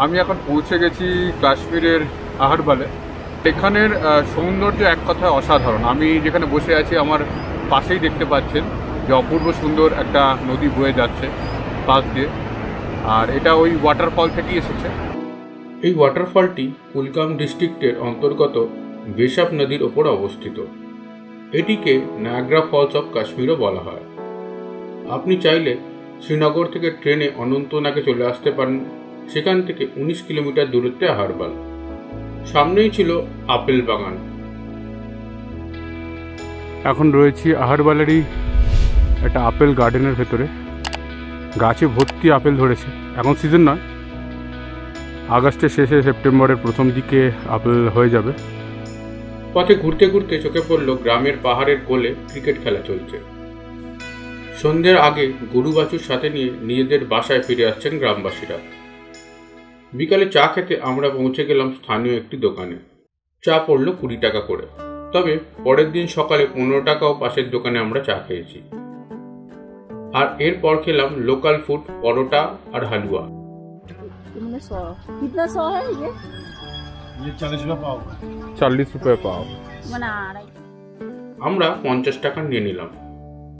আমি এখন পৌঁছে গেছি কাশ্মীরের আহারবালে। এখানের সৌন্দর্য এক কথায় অসাধারণ। আমি যেখানে বসে আছি আমার পাশেই দেখতে পাচ্ছেন যে অপূর্ব সুন্দর একটা নদী বয়ে যাচ্ছে পাশ দিয়ে, আর এটা ওই ওয়াটারফল থেকেই এসেছে। এই ওয়াটারফলটি কুলগাম ডিস্ট্রিক্টের অন্তর্গত বেশাব নদীর ওপর অবস্থিত। এটিকে নায়াগ্রা ফলস অফ কাশ্মীরও বলা হয়। আপনি চাইলে শ্রীনগর থেকে ট্রেনে অনন্তনাগে চলে আসতে পারেন। সেখান থেকে 19 কিলোমিটার দূরত্বে আহারবাল। সামনেই ছিল আপেল বাগান। এখন রয়েছি আহারবালেরই একটা আপেল গার্ডেনের ভেতরে। গাছে ভর্তি আপেল ধরেছে। এখন সিজন নয়, আগস্টের শেষে সেপ্টেম্বরের প্রথম দিকে আপেল হয়ে যাবে। পথে ঘুরতে ঘুরতে চোখে পড়ল গ্রামের পাহাড়ের কোলে ক্রিকেট খেলা চলছে। সন্ধ্যের আগে গরু বাছুর সাথে নিয়ে নিজেদের বাসায় ফিরে আসছেন গ্রামবাসীরা। বিকালে চা খেতে আমরা পৌঁছে গেলাম স্থানীয় একটি দোকানে। চা পড়ল 20 টাকা করে। তবে পরের দিন সকালে 15 টাকাও পাশের দোকানে আমরা চা খেয়েছি। আর এরপর খেলাম লোকাল ফুড, পরোটা আর হালুয়া। 40 রুপয়ে পাও। আমরা 50 টাকা নিয়ে নিলাম।